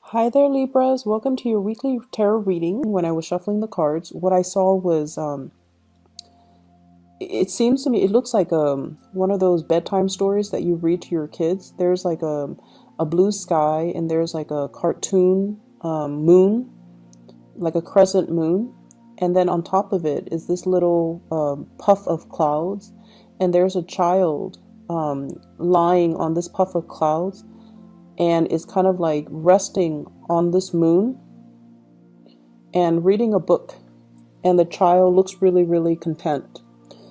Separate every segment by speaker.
Speaker 1: Hi there, Libras. Welcome to your weekly tarot reading. When I was shuffling the cards, what I saw was, it seems to me, it looks like one of those bedtime stories that you read to your kids. There's like a blue sky, and there's like a cartoon moon, like a crescent moon. And then on top of it is this little puff of clouds, and there's a child lying on this puff of clouds and is kind of like resting on this moon and reading a book, and the child looks really, really content.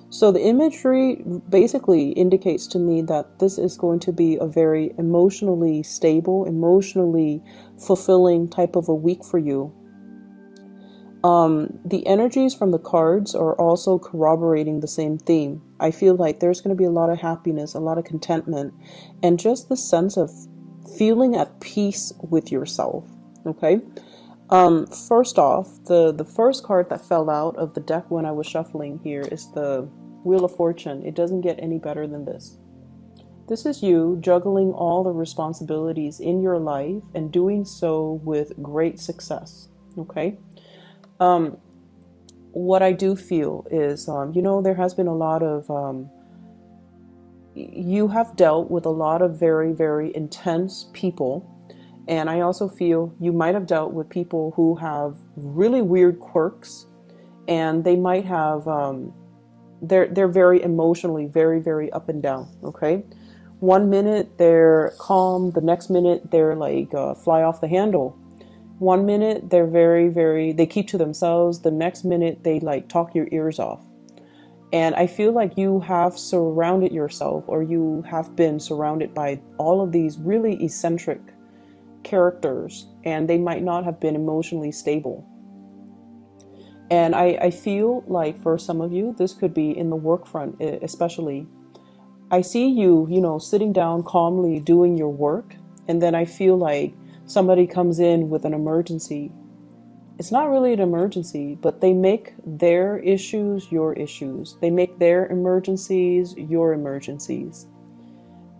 Speaker 1: So the imagery basically indicates to me that this is going to be a very emotionally stable, emotionally fulfilling type of a week for you. The energies from the cards are also corroborating the same theme. I feel like there's going to be a lot of happiness, a lot of contentment, and just the sense of feeling at peace with yourself. Okay. First off, the first card that fell out of the deck when I was shuffling here is the Wheel of Fortune. It doesn't get any better than this. This is you juggling all the responsibilities in your life and doing so with great success. Okay. What I do feel is, there has been a lot of, you have dealt with a lot of very, very intense people. And I also feel you might have dealt with people who have really weird quirks, and they might have, they're very emotionally, very, very up and down. Okay. One minute they're calm, the next minute they're like fly off the handle. One minute they're very, very, they keep to themselves. The next minute they like talk your ears off. And I feel like you have surrounded yourself, or you have been surrounded by all of these really eccentric characters, and they might not have been emotionally stable. And I feel like for some of you, this could be in the work front, especially. I see you, sitting down calmly doing your work, and then I feel like somebody comes in with an emergency. It's not really an emergency, but they make their issues your issues. They make their emergencies your emergencies.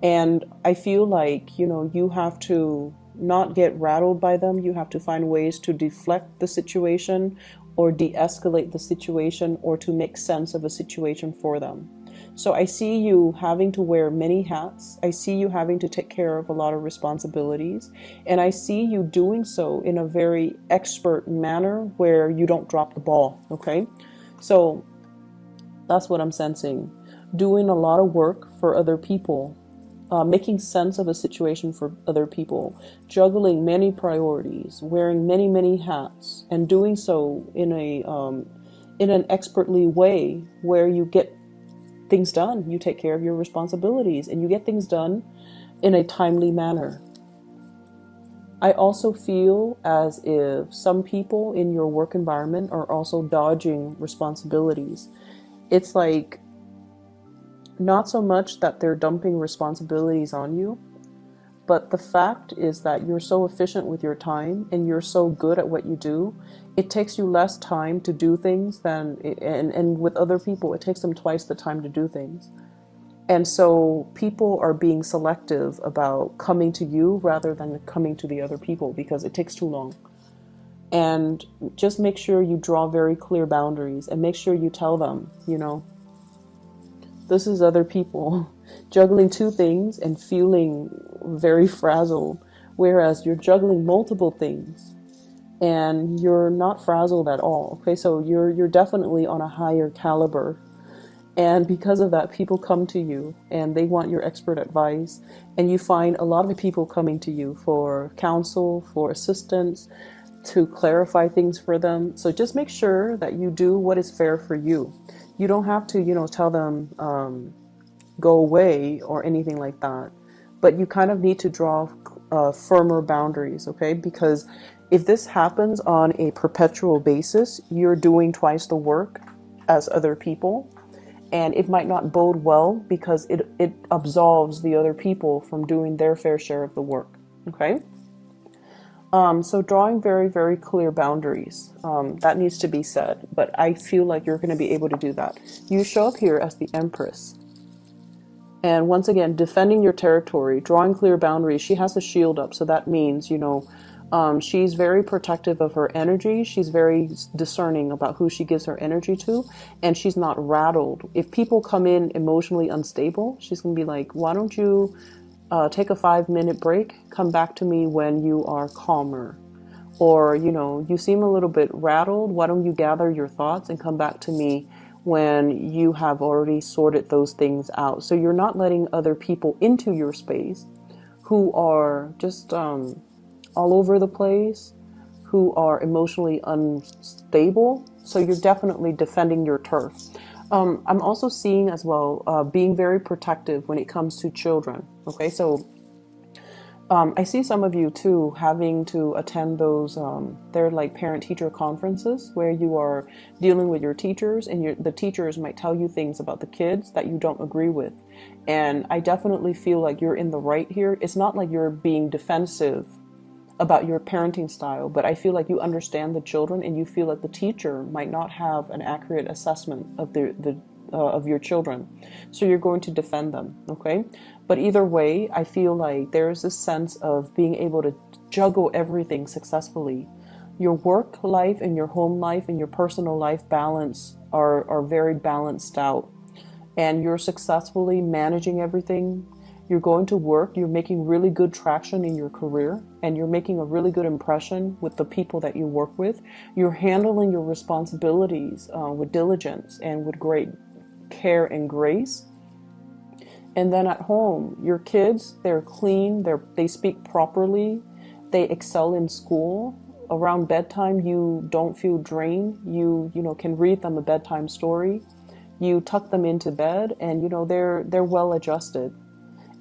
Speaker 1: And I feel like, you have to not get rattled by them. You have to find ways to deflect the situation or de-escalate the situation, or to make sense of a situation for them. So I see you having to wear many hats. I see you having to take care of a lot of responsibilities. And I see you doing so in a very expert manner where you don't drop the ball. Okay. So that's what I'm sensing. Doing a lot of work for other people, making sense of a situation for other people, juggling many priorities, wearing many, many hats, and doing so in an expertly way where you get things done. You take care of your responsibilities and you get things done in a timely manner. I also feel as if some people in your work environment are also dodging responsibilities. It's like not so much that they're dumping responsibilities on you, but the fact is that you're so efficient with your time and you're so good at what you do, it takes you less time to do things and with other people, it takes them twice the time to do things. And so people are being selective about coming to you rather than coming to the other people because it takes too long. And just make sure you draw very clear boundaries and make sure you tell them, this is other people juggling two things and feeling very frazzled, whereas you're juggling multiple things and you're not frazzled at all. Okay, so you're definitely on a higher caliber. And because of that, people come to you and they want your expert advice. And you find a lot of people coming to you for counsel, for assistance, to clarify things for them. So just make sure that you do what is fair for you. You don't have to, tell them go away or anything like that. But you kind of need to draw firmer boundaries, okay? Because if this happens on a perpetual basis, you're doing twice the work as other people. And it might not bode well because it absolves the other people from doing their fair share of the work, okay? So drawing very, very clear boundaries, that needs to be said, but I feel like you're going to be able to do that. You show up here as the Empress. And once again, defending your territory, drawing clear boundaries. She has a shield up, so that means, She's very protective of her energy. She's very discerning about who she gives her energy to, and she's not rattled. If people come in emotionally unstable, she's going to be like, why don't you take a 5-minute break, come back to me when you are calmer. Or, you know, you seem a little bit rattled. Why don't you gather your thoughts and come back to me when you have already sorted those things out? So you're not letting other people into your space who are just all over the place, who are emotionally unstable. So you're definitely defending your turf. I'm also seeing as well being very protective when it comes to children. Okay, so I see some of you too having to attend those, they're like parent-teacher conferences where you are dealing with your teachers, and the teachers might tell you things about the kids that you don't agree with. And I definitely feel like you're in the right here. It's not like you're being defensive about your parenting style, but I feel like you understand the children, and you feel like the teacher might not have an accurate assessment of of your children, so you're going to defend them. Okay, but either way, I feel like there's this sense of being able to juggle everything successfully. Your work life and your home life and your personal life balance are very balanced out, and you're successfully managing everything. You're going to work, you're making really good traction in your career, and you're making a really good impression with the people that you work with. You're handling your responsibilities with diligence and with great care and grace. And then at home, your kids, they're clean, they speak properly, they excel in school. Around bedtime, you don't feel drained. You can read them a bedtime story. You tuck them into bed, and they're well adjusted.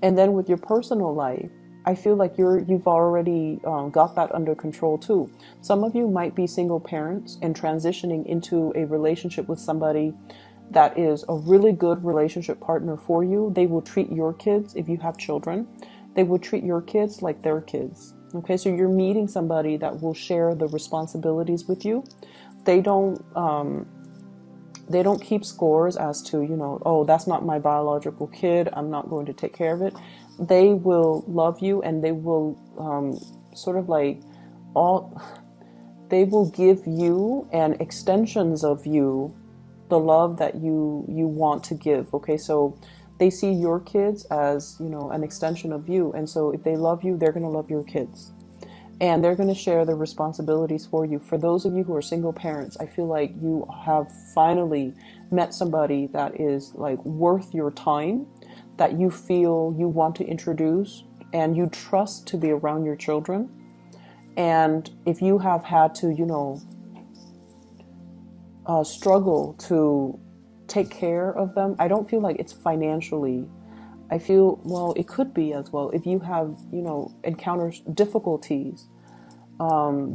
Speaker 1: And then with your personal life, I feel like you've already got that under control too. Some of you might be single parents and transitioning into a relationship with somebody that is a really good relationship partner for you. They will treat your kids, if you have children, they will treat your kids like their kids. Okay, so you're meeting somebody that will share the responsibilities with you. They don't keep scores as to, oh, that's not my biological kid, I'm not going to take care of it. They will love you, and they will they will give you and extensions of you the love that you want to give. Okay, so they see your kids as, an extension of you. And so if they love you, they're going to love your kids. And they're going to share the responsibilities for you. For those of you who are single parents, I feel like you have finally met somebody that is like worth your time, that you feel you want to introduce and you trust to be around your children. And if you have had to, struggle to take care of them, I don't feel like it's financially. I feel, well, it could be as well if you have, encountered difficulties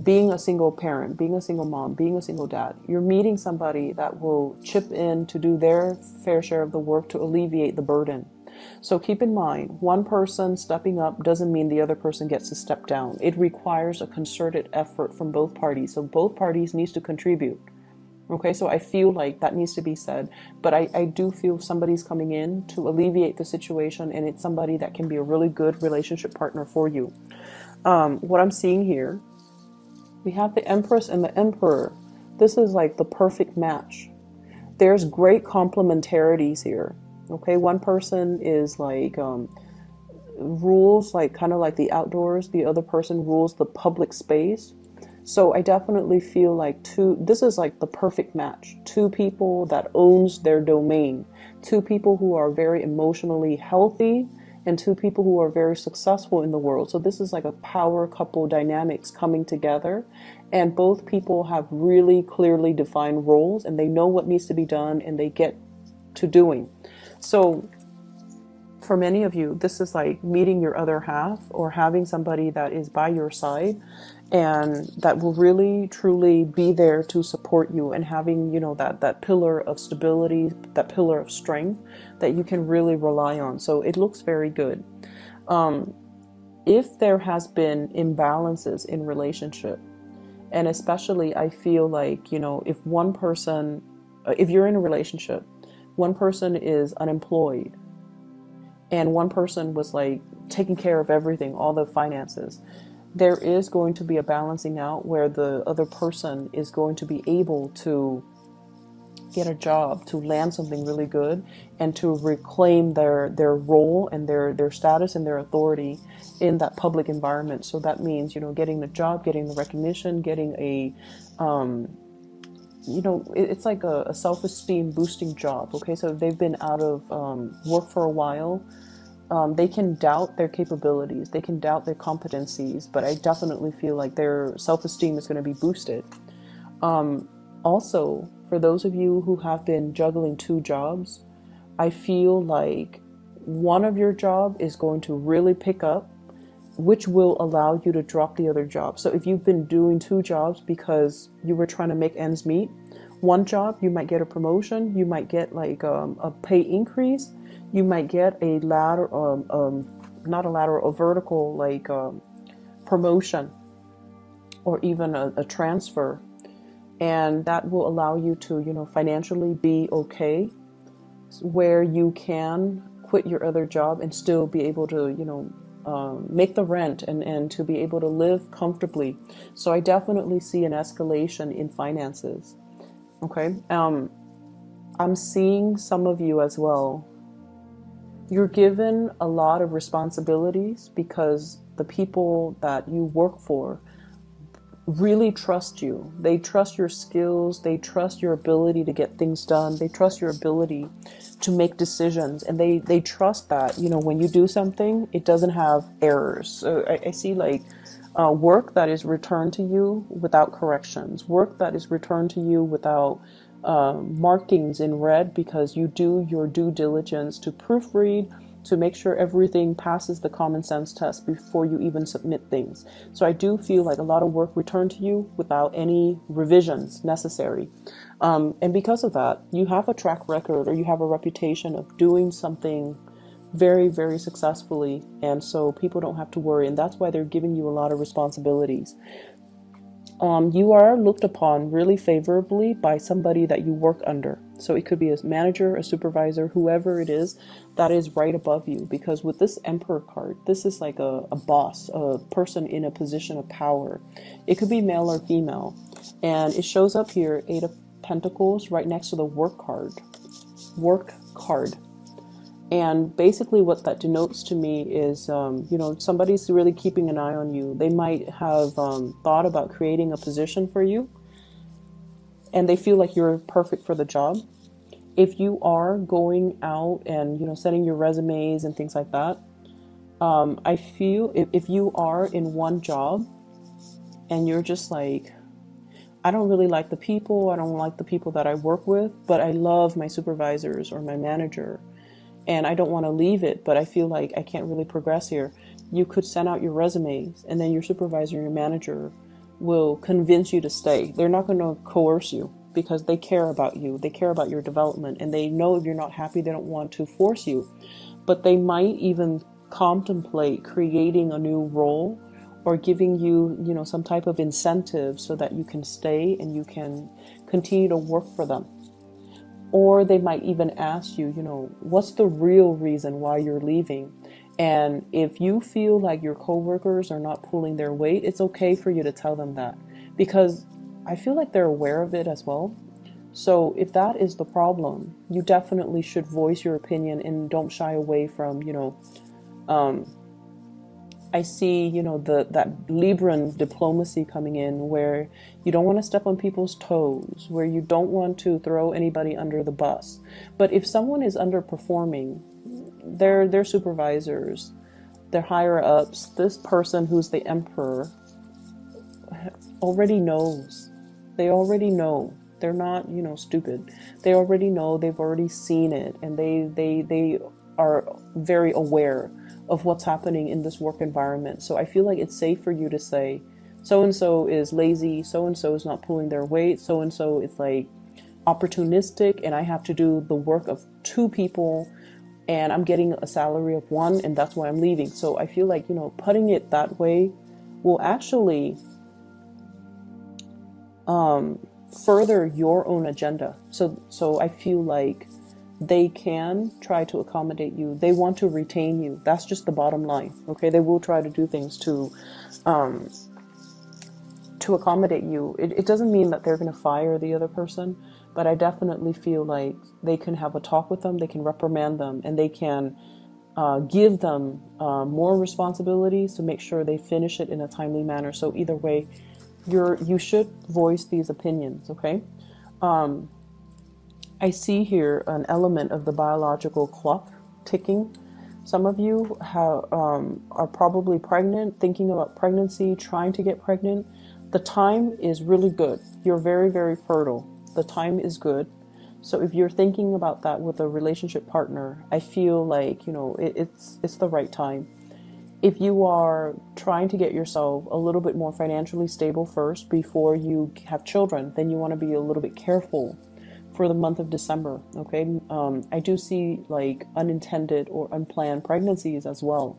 Speaker 1: being a single parent, being a single mom, being a single dad. You're meeting somebody that will chip in to do their fair share of the work to alleviate the burden. So keep in mind, one person stepping up doesn't mean the other person gets to step down. It requires a concerted effort from both parties. So both parties need to contribute. Okay, so I feel like that needs to be said, but I do feel somebody's coming in to alleviate the situation, and it's somebody that can be a really good relationship partner for you. What I'm seeing here, we have the Empress and the Emperor. This is like the perfect match. There's great complementarities here. Okay, one person is like rules like kind of like the outdoors. The other person rules the public space. So I definitely feel like this is like the perfect match. Two people that owns their domain. Two people who are very emotionally healthy, and two people who are very successful in the world. So this is like a power couple dynamics coming together, and both people have really clearly defined roles, and they know what needs to be done, and they get to doing. So for many of you, this is like meeting your other half, or having somebody that is by your side and that will really truly be there to support you, and having, that pillar of stability, that pillar of strength that you can really rely on. So it looks very good. If there has been imbalances in relationship, and especially I feel like, if one person, if you're in a relationship, one person is unemployed and one person was like taking care of everything, all the finances, there is going to be a balancing out where the other person is going to be able to get a job, to land something really good, and to reclaim their role and their status and their authority in that public environment. So that means, getting the job, getting the recognition, getting a it's like a self-esteem boosting job. Okay, so if they've been out of work for a while, they can doubt their capabilities, they can doubt their competencies, but I definitely feel like their self-esteem is going to be boosted. Also, for those of you who have been juggling two jobs, I feel like one of your job is going to really pick up, which will allow you to drop the other job. So if you've been doing two jobs because you were trying to make ends meet, one job, you might get a promotion, you might get like a pay increase, you might get a not a lateral, a vertical, like promotion, or even a transfer. And that will allow you to, financially be okay, where you can quit your other job and still be able to, make the rent and to be able to live comfortably. So I definitely see an escalation in finances. Okay. I'm seeing some of you as well. You're given a lot of responsibilities because the people that you work for really trust you. They trust your skills. They trust your ability to get things done. They trust your ability to make decisions. And they trust that, when you do something, it doesn't have errors. So I see like work that is returned to you without corrections, work that is returned to you without markings in red, because you do your due diligence to proofread, to make sure everything passes the common sense test before you even submit things. So I do feel like a lot of work returned to you without any revisions necessary. And because of that, you have a track record, or you have a reputation of doing something very, very successfully. And so people don't have to worry. And that's why they're giving you a lot of responsibilities. You are looked upon really favorably by somebody that you work under. So it could be a manager, a supervisor, whoever it is that is right above you. Because with this Emperor card, this is like a boss, a person in a position of power. It could be male or female. And it shows up here, 8 of Pentacles, right next to the work card. Work card. And basically what that denotes to me is, somebody's really keeping an eye on you. They might have thought about creating a position for you, and they feel like you're perfect for the job. If you are going out and, sending your resumes and things like that, I feel if you are in one job and you're just like, I don't really like the people, I don't like the people that I work with, but I love my supervisors or my manager, and I don't want to leave it, but I feel like I can't really progress here. You could send out your resumes, and then your supervisor, your manager will convince you to stay. They're not going to coerce you because they care about you. They care about your development, and they know if you're not happy, they don't want to force you. But they might even contemplate creating a new role or giving you, some type of incentive so that you can stay and you can continue to work for them. Or they might even ask you, what's the real reason why you're leaving? And if you feel like your coworkers are not pulling their weight, it's okay for you to tell them that, because I feel like they're aware of it as well. So if that is the problem, you definitely should voice your opinion and don't shy away from, I see, that Libran diplomacy coming in, where you don't want to step on people's toes, where you don't want to throw anybody under the bus. But if someone is underperforming, their supervisors, their higher ups, this person who's the emperor already knows. They already know. They're not, stupid. They already know. They've already seen it, and they are very aware of what's happening in this work environment. So I feel like it's safe for you to say, so-and-so is lazy, so-and-so is not pulling their weight, so-and-so is like opportunistic, and I have to do the work of 2 people, and I'm getting a salary of 1, and that's why I'm leaving. So I feel like, putting it that way will actually further your own agenda. So I feel like they can try to accommodate you. They want to retain you. That's just the bottom line. Okay, they will try to do things to accommodate you. It doesn't mean that they're going to fire the other person, but I definitely feel like they can have a talk with them, they can reprimand them, and they can give them more responsibilities to make sure they finish it in a timely manner. So either way, you should voice these opinions, okay? I see here an element of the biological clock ticking. Some of you are probably pregnant, thinking about pregnancy, trying to get pregnant. The time is really good. You're very, very fertile. The time is good. So if you're thinking about that with a relationship partner, I feel like, it's the right time. If you are trying to get yourself a little bit more financially stable first before you have children, then you want to be a little bit careful for the month of December, okay? I do see like unintended or unplanned pregnancies as well.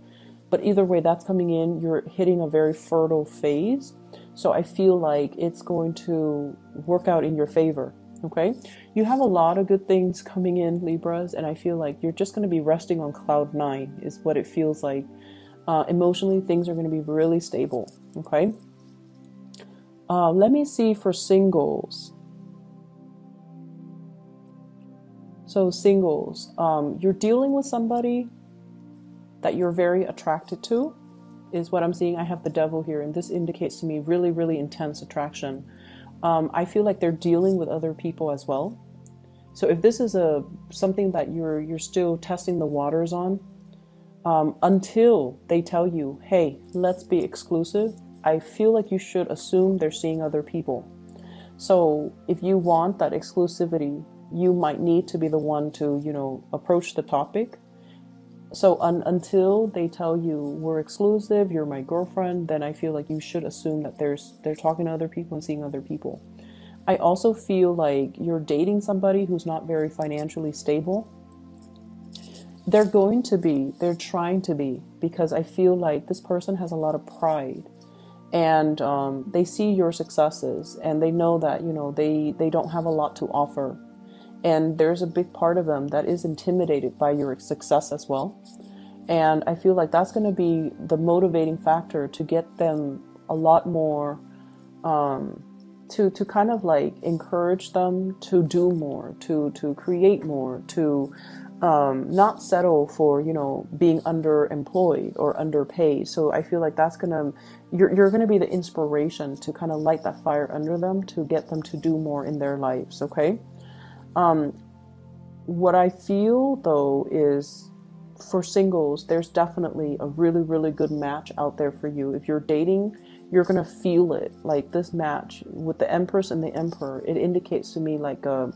Speaker 1: But either way, that's coming in. You're hitting a very fertile phase. So I feel like it's going to work out in your favor, okay? You have a lot of good things coming in, Libras, and I feel like you're just going to be resting on cloud 9 is what it feels like. Emotionally, things are going to be really stable, okay? Let me see for singles. So singles, you're dealing with somebody that you're very attracted to, is what I'm seeing. I have the devil here, and this indicates to me really, really intense attraction. I feel like they're dealing with other people as well. So if this is something that you're still testing the waters on, until they tell you, hey, let's be exclusive, I feel like you should assume they're seeing other people. So if you want that exclusivity, you might need to be the one to, approach the topic. So until they tell you we're exclusive, you're my girlfriend, then I feel like you should assume that they're talking to other people and seeing other people. I also feel like you're dating somebody who's not very financially stable. They're trying to be, because I feel like this person has a lot of pride, and they see your successes, and they know that, they don't have a lot to offer. And there's a big part of them that is intimidated by your success as well. And I feel like that's going to be the motivating factor to get them a lot more, to kind of like encourage them to do more, to create more, to not settle for, being underemployed or underpaid. So I feel like you're going to be the inspiration to kind of light that fire under them, to get them to do more in their lives, okay? What I feel though is, for singles, there's definitely a really, really good match out there for you. If you're dating, you're going to feel it. Like this match with the Empress and the Emperor, it indicates to me like a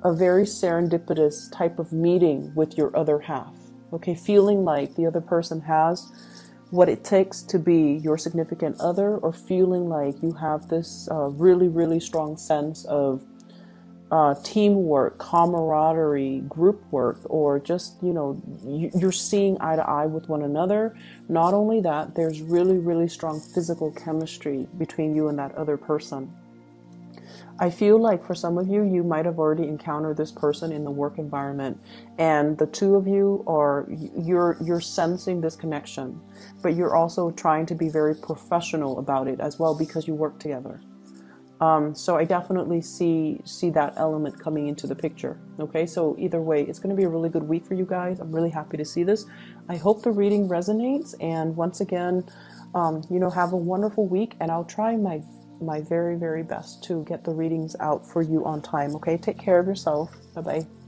Speaker 1: very serendipitous type of meeting with your other half. Okay, feeling like the other person has what it takes to be your significant other, or feeling like you have this really, really strong sense of teamwork, camaraderie, group work, or just, you're seeing eye to eye with one another. Not only that, there's really, really strong physical chemistry between you and that other person. I feel like for some of you, you might have already encountered this person in the work environment, and the two of you you're sensing this connection, but you're also trying to be very professional about it as well, because you work together. So I definitely see that element coming into the picture. Okay, so either way, it's going to be a really good week for you guys. I'm really happy to see this. I hope the reading resonates. And once again, have a wonderful week. And I'll try my very, very best to get the readings out for you on time. Okay, take care of yourself. Bye-bye.